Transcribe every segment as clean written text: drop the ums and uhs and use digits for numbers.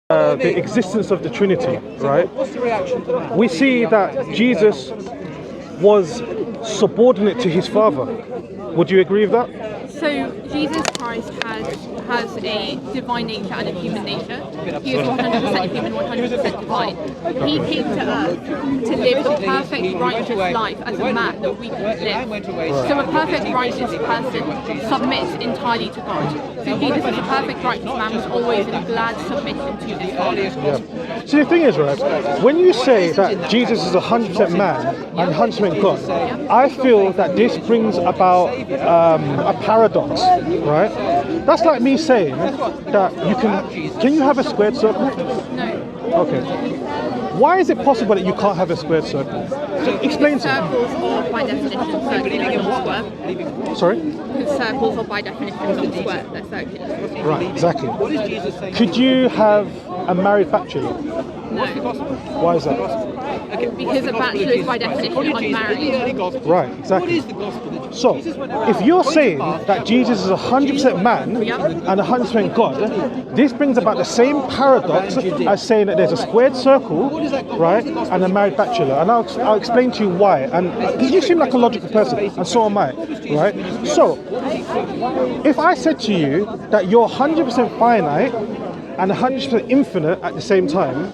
the existence of the Trinity, right? We see that Jesus was subordinate to his Father. Would you agree with that? So Jesus Christ has a divine nature and a human nature. He is 100% human, 100% divine. He came to earth to live the perfect righteous life as a man that we can live. So a perfect righteous person submits entirely to God. So Jesus as a perfect righteous man was always in glad submission to his Father. Yeah. See, the thing is, right, when you say that Jesus is 100% man and 100% God, I feel that this brings about a paradox, right? That's like me saying that can you have a squared circle? No. Okay. Why is it possible that you can't have a squared circle? Explain to me. Circles are by definition circular, not square. Sorry? Because circles are by definition not square, they're circular. Right, exactly. Could you have a married bachelor? No. Why is that? Because a bachelor is by definition unmarried. Right, exactly. So, if you're saying that Jesus is 100% man and 100% God, this brings about the same paradox as saying that there's a squared circle, right, and a married bachelor. And I'll explain to you why. And because you seem like a logical person, and so am I, right? So, if I said to you that you're 100% finite and 100% infinite at the same time,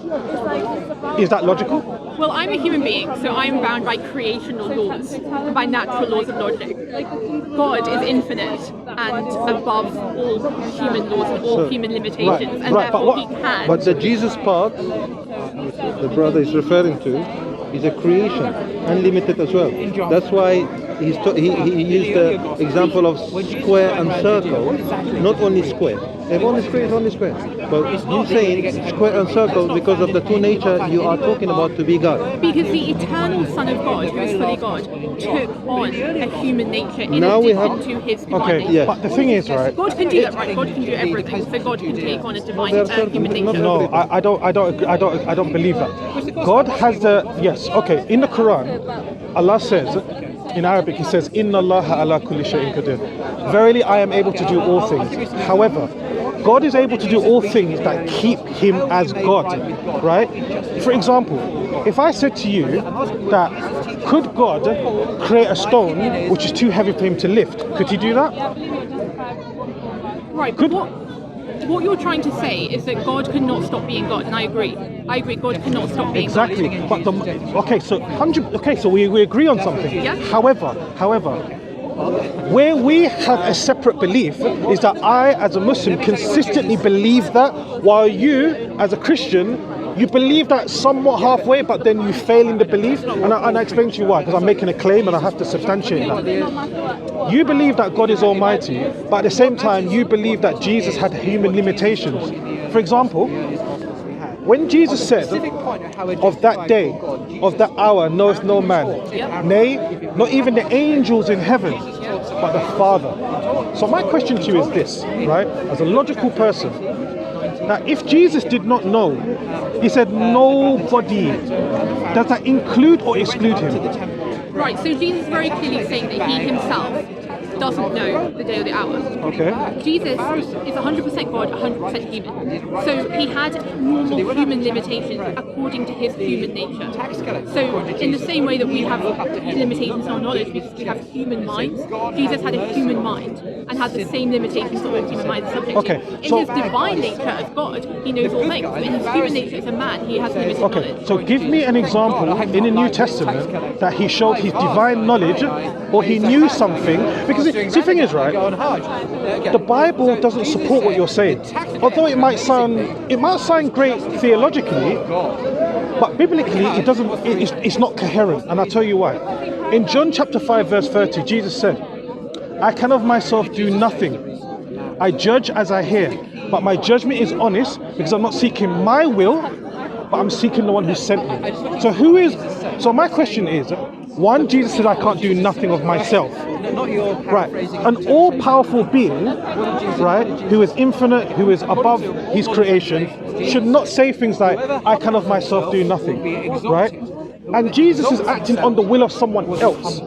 is that logical? Well, I'm a human being, so I'm bound by creational laws, by natural laws of logic. God is infinite and above all human laws and all human limitations, and therefore he can. But the Jesus part, the brother is referring to, is a creation, unlimited as well. That's why he used the example of square and circle, not only square. If only square is only square. But you're saying square and circle because of the two nature you are talking about to be God. Because the eternal Son of God, who is fully God, took on a human nature in addition to his divine nature. Yes. But the thing is, right? God can do that, right? God can do everything. So God can take on a divine human nature. No, I don't believe that. God has yes, okay. In the Quran, Allah says, in Arabic, He says, "Inna Allah ala kulli shay'in qadir." Verily, I am able to do all things. However, God is able to do all things that keep Him as God, right? For example, if I said to you that could God create a stone which is too heavy for Him to lift, could He do that? Right. What you're trying to say is that God cannot stop being God, and I agree. I agree. God cannot stop being God. Exactly. But so we agree on something. Yeah. However, where we have a separate belief is that I, as a Muslim, consistently believe that, while you, as a Christian, you believe that somewhat halfway, but then you fail in the belief. And I explain to you why, because I'm making a claim and I have to substantiate that. You believe that God is almighty, but at the same time, you believe that Jesus had human limitations. For example, when Jesus said, "Of that day, of that hour knoweth no man, nay, not even the angels in heaven, but the Father." So my question to you is this, right? As a logical person, that if Jesus did not know, He said nobody, does that include or exclude Him? Right, so Jesus is very clearly saying that He Himself doesn't know the day or the hour. Okay. Jesus is 100% God, 100% human. So He had normal human limitations according to His human nature. So in the same way that we have limitations in our knowledge because we have human minds, Jesus had a human mind and had the same limitations that all human minds are subject to. In His divine nature as God, He knows all things. But in His human nature as a man, He has limited knowledge. So give me an example in the New Testament that He showed His divine knowledge or He knew something. Because see, the thing is, right, the Bible doesn't support what you're saying. Although it might sound great theologically, but biblically it doesn't. It's not coherent, and I'll tell you why. In John chapter 5 verse 30, Jesus said, "I can of myself do nothing. I judge as I hear, but my judgment is honest because I'm not seeking my will, but I'm seeking the one who sent me." So my question is, one, Jesus said, "I can't do nothing of myself." Right, an all-powerful being, right, who is infinite, who is above His creation, should not say things like, "I can of myself do nothing," right? And Jesus is acting on the will of someone else,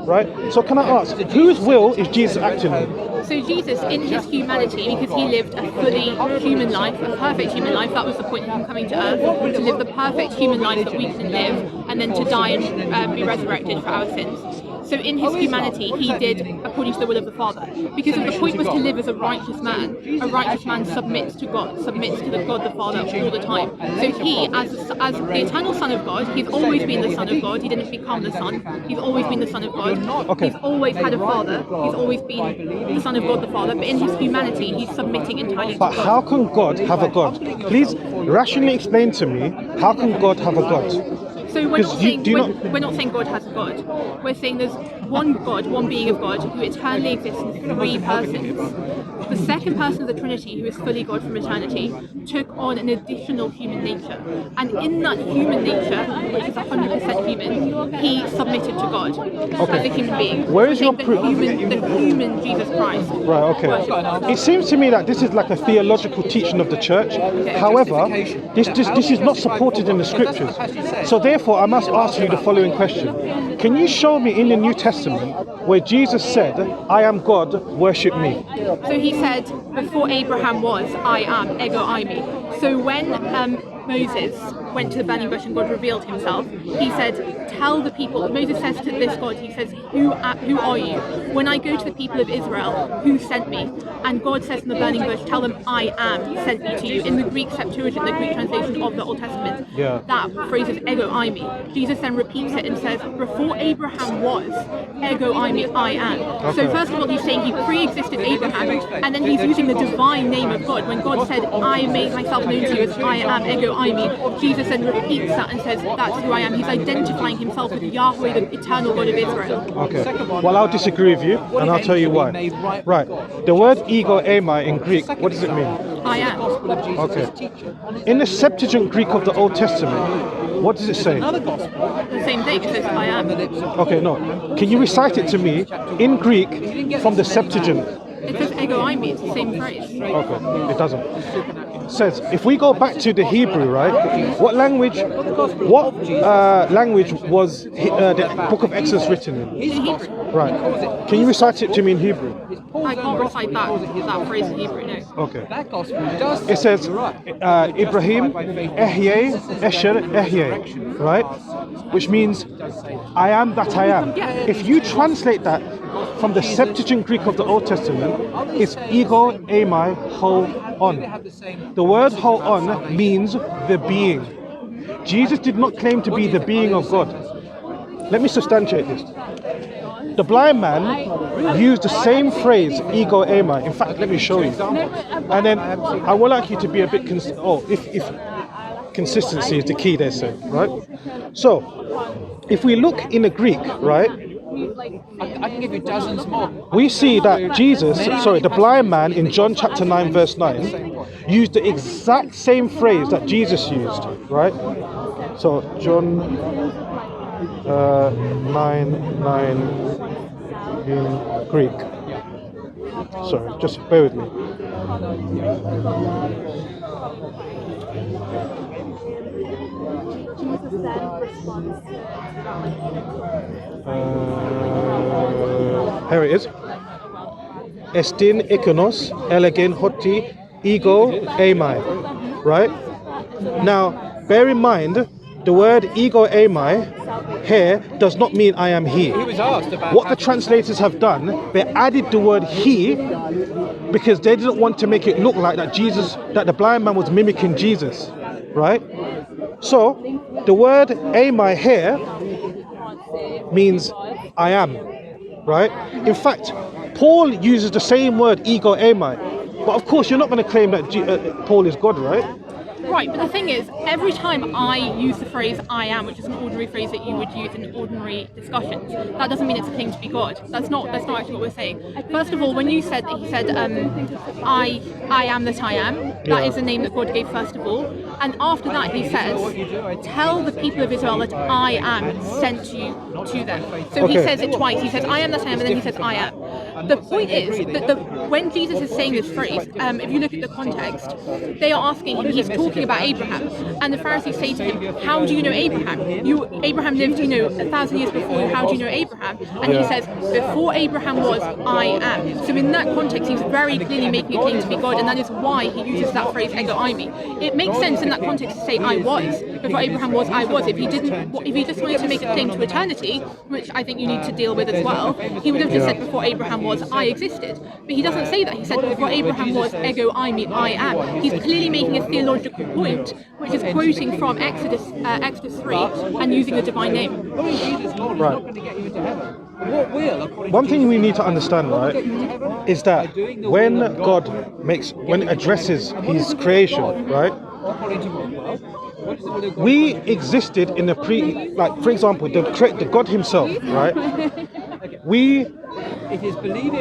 right? So can I ask, whose will is Jesus acting on? So Jesus, in his humanity, because he lived a fully human life, a perfect human life, that was the point of him coming to earth, to live the perfect human life that we can live, and then to die and be resurrected for our sins. So in his humanity, he did according to the will of the Father. Because the point was to live as a righteous man. A righteous man submits to God, submits to the God the Father all the time. So he, as the eternal Son of God, he's always been the Son of God. He didn't become the Son. He's always been the Son of God. Okay. He's always had a Father. He's always been the Son of God the Father. But in his humanity, he's submitting entirely to But God. how can God have a God? Please rationally explain to me, how can God have a God? So we're not, saying, do you we're not saying God has a God. We're saying there's one God, one being of God, who eternally exists in three persons. The second person of the Trinity, who is fully God from eternity, took on an additional human nature. And in that human nature, which is 100% human, he submitted to God as a human being. Where is I your think the human Jesus Christ. Right, okay. It seems to me that this is like a theological teaching of the church. However, this is not supported in the scriptures. So therefore, I must ask you the following question. Can you show me in the New Testament where Jesus said, I am God, worship me? So he said, before Abraham was, I am, ego eimi. So when Moses went to the burning bush and God revealed himself, he said, tell the people, Moses says to this God, he says, who are you? When I go to the people of Israel, who sent me? And God says in the burning bush, tell them, I am sent me to you. In the Greek Septuagint, the Greek translation of the Old Testament, that phrase is ego eimi. Jesus then repeats it and says, before Abraham was, ego eimi, I am. So first of all, he's saying he pre-existed Abraham, and then he's using the divine name of God. When God said, I made myself known to you as I am, ego eimi, Jesus then repeats that and says, that's who I am. He's identifying himself with Yahweh, the eternal God of Israel. Okay. Well, I'll disagree with you, and I'll tell you why. Right. The word ego eimi in Greek, what does it mean? I am. Okay. In the Septuagint Greek of the Old Testament, what does it say? The same thing, it says I am. Okay, no. Can you recite it to me in Greek from the Septuagint? It says ego eimi, it's the same phrase. Okay, it doesn't. It says, if we go back to the Hebrew, right, what language was the book of Exodus written in? In Hebrew. Right. Can you recite it to me in Hebrew? I can't recite that phrase in Hebrew, no. Okay. It says, Ibrahim, Ehyeh, Esher, Ehyeh, right? Which means, I am that I am. If you translate that from the Septuagint Greek of the Old Testament, it's ego eimi ho on. The word ho on means the being. Jesus did not claim to be the being of God. Let me substantiate this. The blind man used the same phrase, ego eimi. In fact, let me show you. And then I would like you to be a bit if consistency is the key, they say, right? So, if we look in the Greek, right, I can give you dozens more. we see that the blind man in John chapter 9 verse 9 used the exact same phrase that Jesus used, right? So John 9:9 in Greek. Sorry, just bear with me. Here it is. Estin ikonos elegen hoti ego eimi. Right? Now, bear in mind, the word ego eimi here does not mean I am he. He was asked about What the translators have done, they added the word he because they didn't want to make it look like that the blind man was mimicking Jesus, right? So the word eimi here means I am, right? In fact, Paul uses the same word ego eimi, but of course you're not going to claim that Paul is God, right? Right, but the thing is, every time I use the phrase I am, which is an ordinary phrase that you would use in ordinary discussions, that doesn't mean it's a claim to be God. That's not actually what we're saying. First of all, when you said that he said, I am that I am, that is the name that God gave first of all. And after that he says, tell the people of Israel that I am sent you to them. So he says it twice. He says, I am that I am, and then he says, I am. The point is that when Jesus is saying this phrase, if you look at the context, they are asking him, he's talking about Abraham, and the Pharisees say to him, how do you know Abraham? Abraham lived, 1,000 years before you, how do you know Abraham? And he says, before Abraham was, I am. So in that context, he's very clearly making a claim to be God, and that is why he uses that phrase, ego eimi. It makes sense in that context to say, I was. Before Abraham was, I was. If he just wanted to make a claim to eternity, which I think you need to deal with as well, he would have just said, before Abraham was, I existed. But he doesn't say that. He said, before Abraham was, ego eimi, I am. He's clearly making a theological point, which is quoting from Exodus 3 and using the divine name. Right. One thing we need to understand, right, is that when God addresses his creation, right, we existed in the for example, the God himself, right,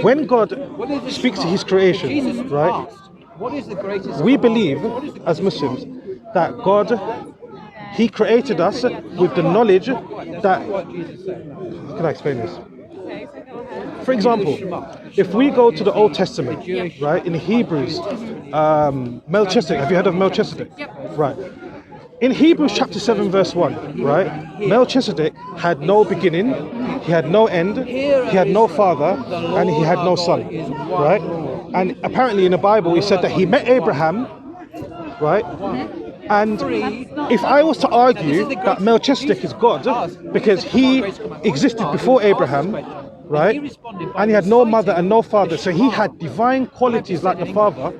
when God speaks to his creation, right, we believe as Muslims that God, he created us with the knowledge that, how can I explain this? For example, if we go to the Old Testament, right, in Hebrews, Melchizedek, have you heard of Melchizedek? Right. In Hebrews chapter 7 verse 1, right, Melchizedek had no beginning, he had no end, he had no father, and he had no son, right? And apparently in the Bible it said that he met Abraham, right? And if I was to argue that Melchizedek is God because he existed before Abraham, right, and he had no mother and no father, so he had divine qualities like the Father,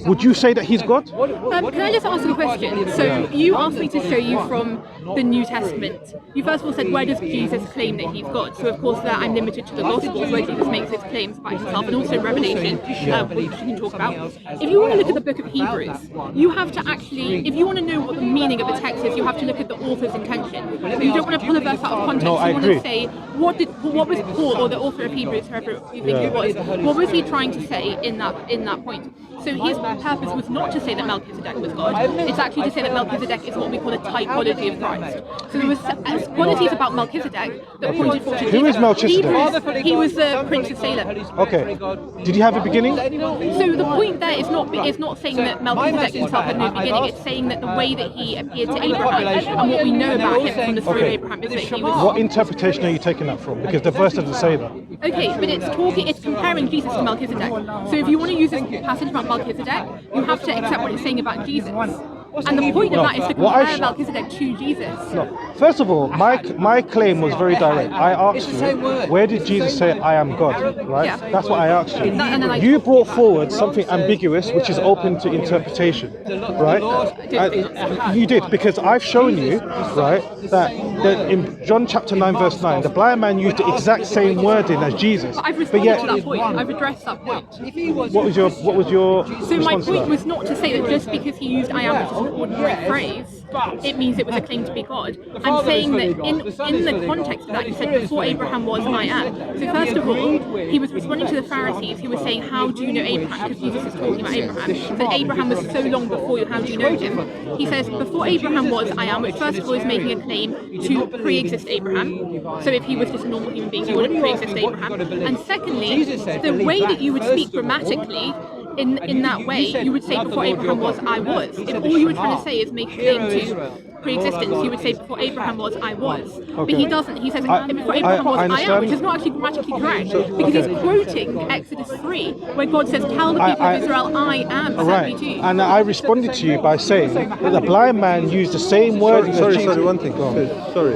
would you say that he's God? Can I just ask a question? So you asked me to show you from the New Testament. You first of all said, where does Jesus claim that he's God? So of course there I'm limited to the Gospels where Jesus makes his claims about himself, and also Revelation, which you can talk about. If you want to look at the book of Hebrews, you have to actually, if you want to know what the meaning of the text is, you have to look at the author's intention. So you don't want to pull a verse out of context. No, you want agree. to say, what was Paul, or the author of Hebrews, whoever you think it was, what was he trying to say in that point? So his purpose was not to say that Melchizedek was God. It's actually to say that Melchizedek is what we call a typology of Christ. So there was qualities about Melchizedek that pointed forward to Jesus. Who is Melchizedek? He was the Prince of Salem. Okay. Did he have a beginning? So the point there is not saying that Melchizedek himself had no beginning. It's saying that the way that he appeared to Abraham and what we know about him from the story of Abraham is that he was. What interpretation are you taking that from? Because the verse doesn't say that. Okay, but it's comparing Jesus to Melchizedek. So if you want to use this passage about Melchizedek, you have to accept what it's saying about Jesus. And the point of that is to compare Melchizedek to Jesus. No. First of all, my claim was very direct. I asked you, where did Jesus say, I am God? Right? Yeah. That's what I asked you. And You brought forward something ambiguous, which is open to interpretation. Right? You did, because I've shown you, right, that in John chapter 9, verse 9, the blind man used the exact same wording as Jesus. But I've responded to that point. I've addressed that point. What was your So my response to point that? was not to say that just because he used I am, which is an ordinary phrase, it means it was a claim to be God. I'm saying that in the context of that, he said before Abraham was, I am. So first of all, he was responding to the Pharisees who were saying, how do you know Abraham? Because Jesus is talking about Abraham. So Abraham was so long before you, how do you know him? He says, before Abraham was, I am, which first of all is making a claim to pre-exist Abraham. So if he was just a normal human being, he wouldn't pre-exist Abraham. And secondly, the way that you would speak grammatically, in that way, you would say before Abraham was, I was. If all you were trying to say is make a claim to pre-existence, you would say before Abraham was, I was. But he doesn't. He says before Abraham was, I am, which is not actually grammatically correct, because he's quoting Exodus 3, where God says, tell the people of Israel, I am sent me to you. And I responded to you by saying that the blind man used the same word. Sorry, one thing. Sorry.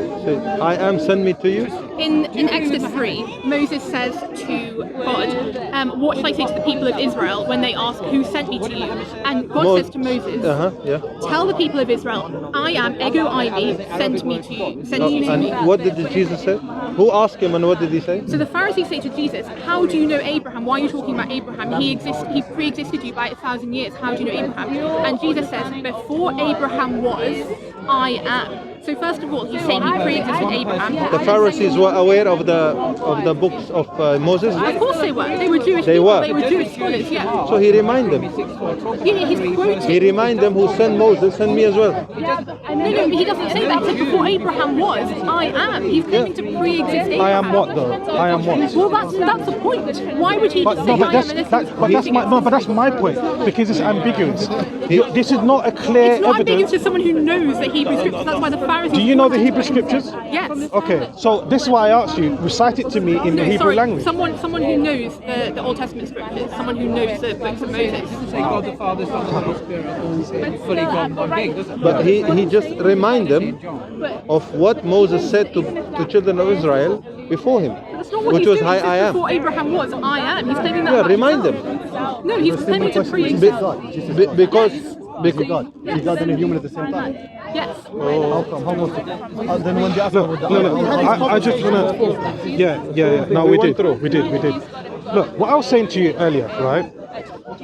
I am send me to you. In Exodus 3, Moses says to God, what shall I say to the people of Israel when they ask, who sent me to you? And God says to Moses, tell the people of Israel, I am, ego eimi, sent me to you. Sent you to me. And what did Jesus say? Who asked him and what did he say? So the Pharisees say to Jesus, how do you know Abraham? Why are you talking about Abraham? He pre-existed you by 1,000 years. How do you know Abraham? And Jesus says, before Abraham was, I am. So first of all, he's saying he pre-existed Abraham. The Pharisees were aware of the books of Moses. Of course they were. They were Jewish They people. were. They were Jewish scholars, yeah. So he reminded them. Yeah, he's quoting. He reminded them who sent Moses, send me as well. No, he doesn't say that. He said before Abraham was, I am. He's claiming to pre-exist Abraham. I am what though? I am what? Well, that's the point. Why would he just say I am But that's my point, because it's ambiguous. This is not a clear It's not ambiguous evidence. to someone who knows the Hebrew scriptures. That's why the Pharisees. Do you know the Hebrew scriptures? Yes. Okay, so this is why I asked you, recite it to me in the Hebrew Sorry, language. someone who knows the Old Testament scriptures, someone who knows the books of Moses. Say God the Father, Son, and Holy Spirit, all fully God and one being, doesn't it? But he just reminded them of what Moses said to children of Israel before him, That's not what which he's was doing. He I says am. before Abraham was, I am. He's claiming that. Yeah, about remind himself. No, he's claiming to Be- pre-exist. because Is God and a human at the same time? Yes. How come? How was it? Then when they asked about the Look, I just want to... Yeah. No, we did. We did. Look, what I was saying to you earlier, right?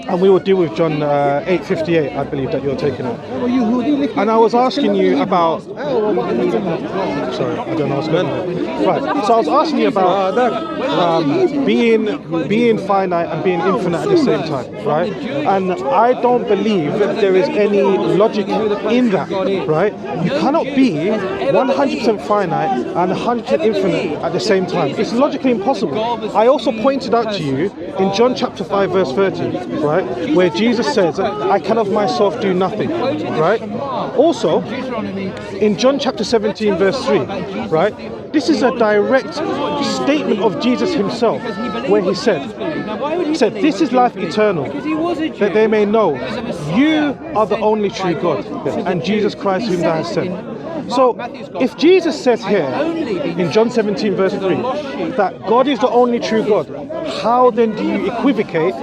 And we will deal with John 8:58, I believe, that you're taking it. And I was asking you about... Sorry, I don't know what's going on. Right, so I was asking you about being finite and being infinite at the same time, right? And I don't believe that there is any logic in that, right? You cannot be 100% finite and 100% infinite at the same time. It's logically impossible. I also pointed out to you in John chapter 5 verse 30, right, where Jesus says, I can of myself do nothing, right? Also, in John chapter 17 verse 3, right, this is a direct statement of Jesus himself, where he said, this is life eternal, that they may know you are the only true God, and Jesus Christ whom thou hast sent. So, if Jesus says here, in John 17 verse 3, that God is the only true God, how then do you equivocate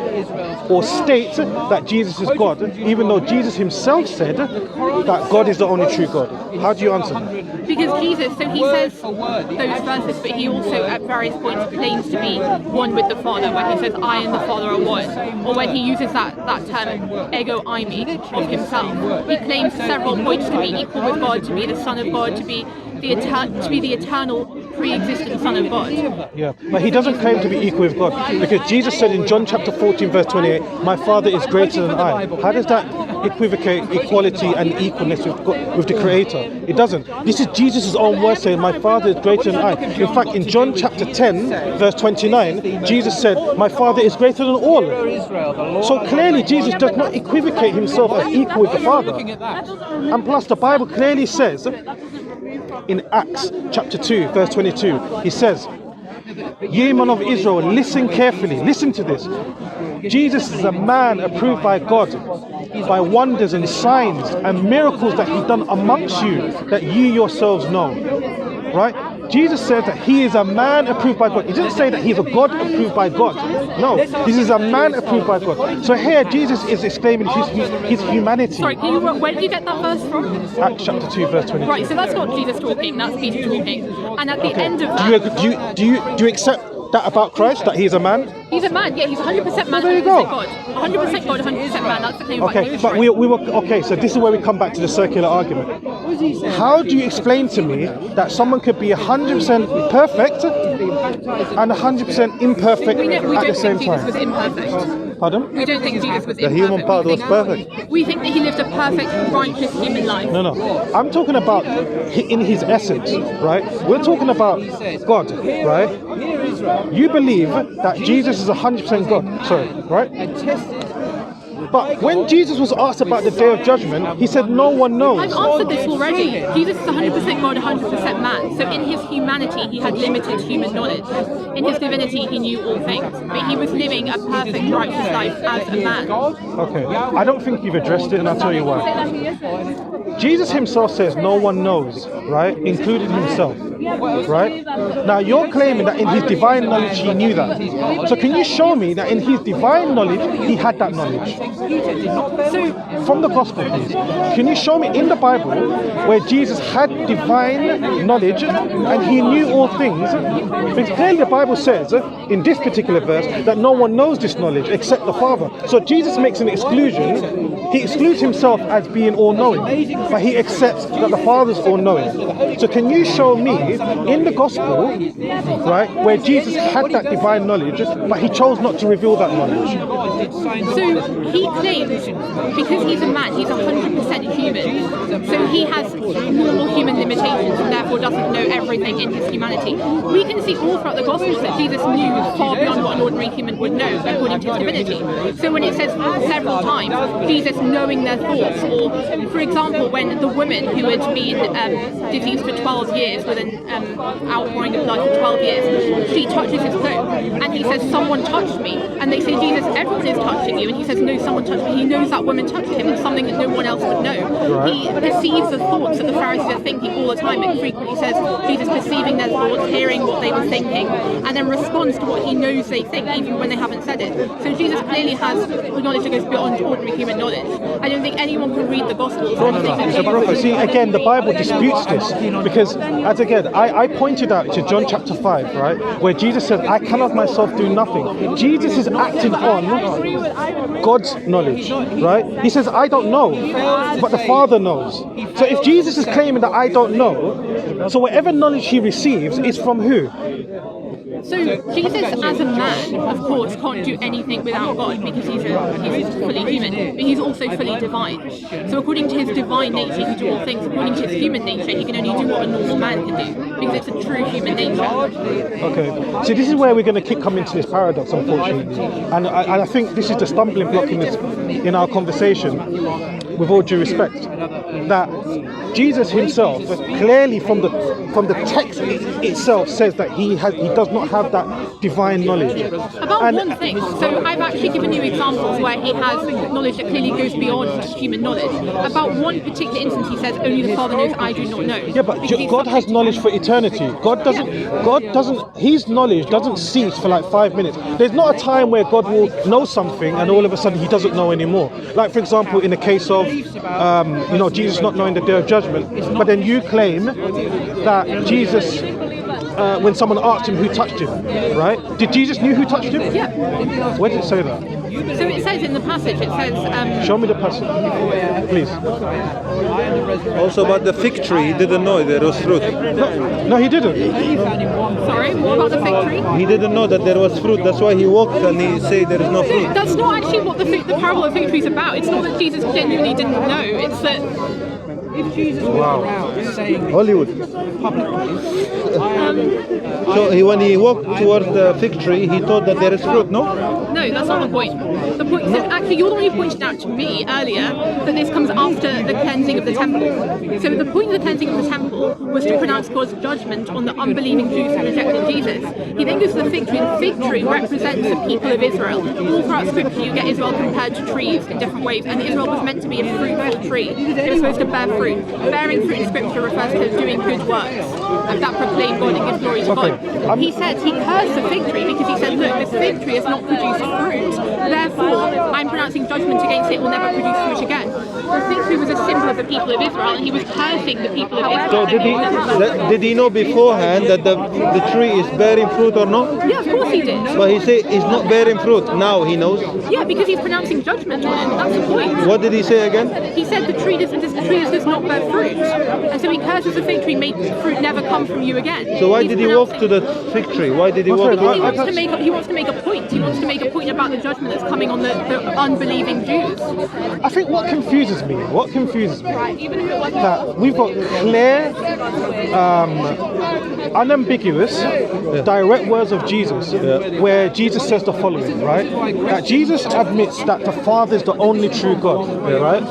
or state that Jesus is God, even though Jesus himself said that God is the only true God? How do you answer that? Because Jesus, so he says those verses, but he also at various points claims to be one with the Father, where he says, I and the Father are one. Or when he uses that term, ego eimi, of himself, he claims several points to be equal with God, to be the Son of God, to be the eternal pre-existent Son of God. Yeah, but he doesn't claim to be equal with God, because Jesus said in John chapter 14 verse 28, my Father is greater than I. How does that equivocate equality and equalness with God, with the Creator? It doesn't. This is Jesus' own word saying, my Father is greater than I. In fact, in John chapter 10 verse 29, Jesus said, my Father is greater than all. So clearly Jesus does not equivocate himself as equal with the Father. And plus the Bible clearly says, in Acts chapter 2 verse 22, he says, ye men of Israel, listen carefully, listen to this. Jesus is a man approved by God by wonders and signs and miracles that he's done amongst you, that you yourselves know. Right? Jesus said that he is a man approved by God. He didn't say that he's a God approved by God. No, this is a man approved by God. So here Jesus is exclaiming his humanity. Sorry, where did you get that verse from? Acts chapter 2 verse 22. Right, so that's not Jesus talking, that's Peter talking. And at the end of that... Do you accept that about Christ, that he's a man? He's a man, yeah, he's 100% man, there you 100% go. God. 100% God, 100% man, that's the claim about Okay, Jesus but Christ. we were okay. So this is where we come back to the circular argument. How do you explain to me that someone could be 100% perfect and 100% imperfect We at don't the same think Jesus was time? imperfect. Pardon? We don't think Jesus was The imperfect. human part We was think- perfect. We think that he lived a perfect, righteous human life. No. I'm talking about in his essence, right? We're talking about God, right? You believe that Jesus is 100% God. Sorry, right? But when Jesus was asked about the day of judgment, he said no one knows. I've answered this already. Jesus is 100% God, 100% man. So in his humanity, he had limited human knowledge. In his divinity, he knew all things. But he was living a perfect, righteous life as a man. Okay, I don't think you've addressed it, and I'll tell you why. Jesus himself says no one knows, right? Including himself, right? Now you're claiming that in his divine knowledge he knew that. So can you show me that in his divine knowledge he had that knowledge? So From the gospel, please. Can you show me in the Bible where Jesus had divine knowledge and he knew all things? Because clearly the Bible says in this particular verse that no one knows this knowledge except the Father. So Jesus makes an exclusion. He excludes himself as being all-knowing, but he accepts that the Father's all-knowing. So can you show me in the gospel, right, where Jesus had that divine knowledge, but he chose not to reveal that knowledge? So he claims, because he's a man, he's 100% human. So he has normal human limitations and therefore doesn't know everything in his humanity. We can see all throughout the Gospels that Jesus knew far beyond what an ordinary human would know according to his divinity. So when it says several times, Jesus knowing their thoughts, or for example, when the woman who had been diseased for 12 years with an outpouring of blood for 12 years, she touches his cloak and he says, someone touched me. And they say, Jesus, everyone is touching you. And he says, no, someone touched me. He knows that woman touched him. It's something that no one else would know. Right. He perceives the thoughts that the Pharisees are thinking all the time. It frequently says, Jesus perceiving their thoughts, hearing what they were thinking, and then responds to what he knows they think, even when they haven't said it. So Jesus clearly has knowledge that goes beyond ordinary human knowledge. I don't think anyone can read the Gospels and think that See, again, the Bible disputes this because, as again, I pointed out to John chapter 5, right, where Jesus says, I can of myself do nothing. Jesus is acting on God's knowledge, right? He says, I don't know, but the Father knows. So if Jesus is claiming that I don't know, so whatever knowledge he receives is from who? So Jesus, as a man, of course, can't do anything without God because he's fully human, but he's also fully divine. So according to his divine nature, he can do all things. According to his human nature, he can only do what a normal man can do because it's a true human nature. Okay. So this is where we're going to come into this paradox, unfortunately, and I think this is the stumbling block in our conversation. With all due respect, that Jesus himself clearly from the text itself says that he does not have that divine knowledge. About one thing, so I've actually given you examples where he has knowledge that clearly goes beyond human knowledge. About one particular instance, he says, only the Father knows, I do not know. Yeah, but God has knowledge for eternity. God doesn't. His knowledge doesn't cease for like 5 minutes. There's not a time where God will know something and all of a sudden he doesn't know anymore. Like for example, in the case of Jesus not knowing the day of judgment, but then you claim that Jesus, when someone asked him who touched him, right? Did Jesus knew who touched him? Yeah. Where did it say that? So it says in the passage, it says... Show me the passage, please. Also about the fig tree, he didn't know there was fruit. No, he didn't. Sorry, what about the fig tree? He didn't know that there was fruit. That's why he walked and he said there is no fruit. That's not actually what the parable of fig tree is about. It's not that Jesus genuinely didn't know. It's that... If Jesus was around saying Hollywood. So when he walked towards the fig tree, he thought that there is fruit, no? No, that's not the point. The point is that actually you're the one who pointed out to me earlier that this comes after the cleansing of the temple. So the point of the cleansing of the temple was to pronounce God's judgment on the unbelieving Jews who rejected Jesus. He then goes to the fig tree. The fig tree represents the people of Israel. All throughout Scripture you get Israel compared to trees in different ways, and Israel was meant to be a fruitful tree. It was supposed to bear fruit. Bearing fruit in Scripture refers to doing good works that proclaim God and give glory to God. He said he cursed the fig tree because he said, look, this fig tree has not produced fruit, therefore I'm pronouncing judgment against it, it will never produce fruit again. The fig tree was a symbol of the people of Israel, and he was cursing the people of Israel. So did he know beforehand that the tree is bearing fruit or not? Yeah, of course he did. But he said it's not bearing fruit. Now he knows. Yeah, because he's pronouncing judgment on it. That's the point. What did he say again? He said the tree does not bear fruit, and so he curses the fig tree, made fruit never come from you again. So why He's did he walk to the fig tree? Why did he walk to Because he it? wants to make a point. He wants to make a point about the judgment that's coming on the unbelieving Jews. I think what confuses me, that we've got clear, unambiguous, direct words of Jesus, where Jesus says the following, right? That Jesus admits that the Father is the only true God, right?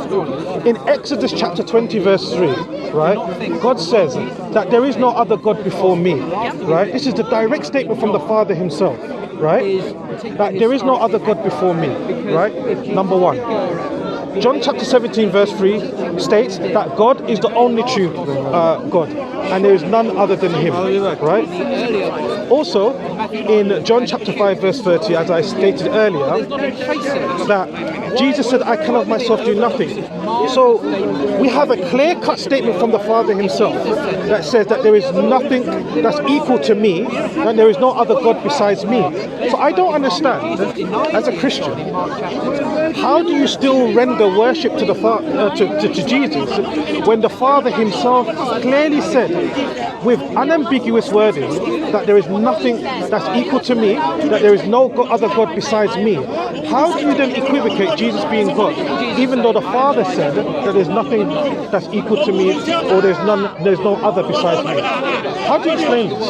In Exodus chapter 20, verse 3, right? God says that there is no other God before me, right? This is the direct statement from the Father himself, right? That there is no other God before me, right? Number one. John chapter 17 verse 3 states that God is the only true God, and there is none other than Him, right? Also, in John chapter 5 verse 30, as I stated earlier, that Jesus said, I can of myself do nothing. So we have a clear-cut statement from the Father Himself that says that there is nothing that's equal to me, and there is no other God besides me. So I don't understand, as a Christian, how do you still render worship to the to Jesus when the Father Himself clearly said, with unambiguous wording, that there is nothing that's equal to me, that there is no other God besides me? How do you then equivocate Jesus being God, even though the Father said that there's nothing that's equal to me, or there's no other besides me? How do you explain this?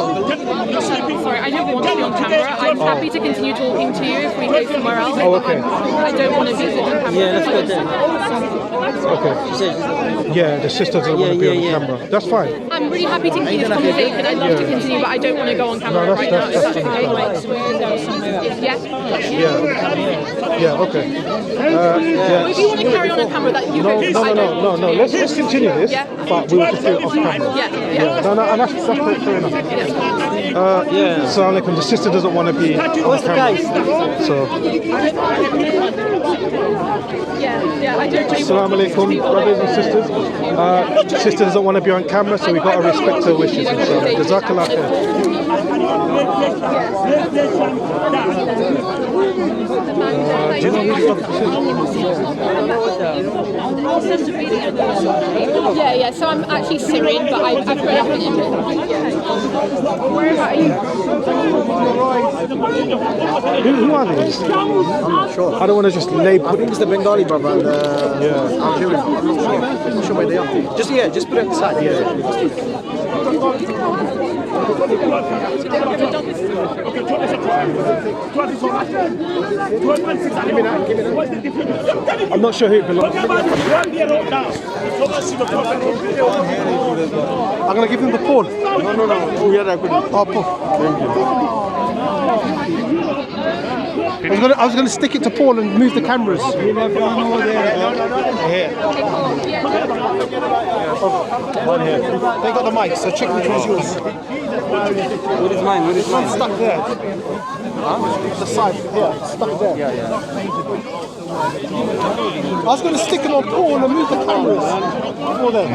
Sorry, I don't want to be on camera. I'm happy to continue talking to you if we go somewhere else. Oh, okay. I don't want to be on camera. Yeah, let's go there. Okay. Yeah, the sister doesn't want to be on camera. That's fine. I'm really happy to continue this conversation. I'd love to continue, but I don't want to go on camera right now. If that's okay. Yeah? Yeah, okay. Well, if you want to carry on camera, that you go. No. Let's continue this, Yeah. but we will just do it off camera. Yeah. No, and that's fair enough. Assalamu alaikum. The sister doesn't want to be on camera. So. Yeah, I don't really Assalamu alaikum, brothers and sisters. Sister doesn't want to be on camera, so we've got to respect her wishes. Inshallah. Jazakallah khair. Do you know who the Yeah, so I'm actually Syrian, but I've grown up in England. Where about you? Who are these? I'm not sure. I don't want to just label. I think it's the Bengali brother and the Algerian. I'm not sure where they are. Just put it aside. I'm not sure who it belongs to. I'm going to give him the Paul. No. Yeah, I couldn't. Oh, Paul. Thank you. I was going to stick it to Paul and move the cameras. Here. One here. They got the mic, so check which one's yours. What is mine? It's stuck there. The side, yeah, it's stuck there. Yeah. I was going to stick it on Paul and move the cameras for them.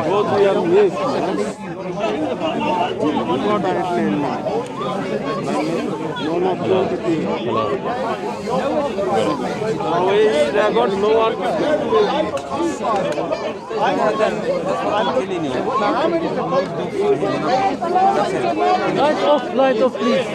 Light off, please.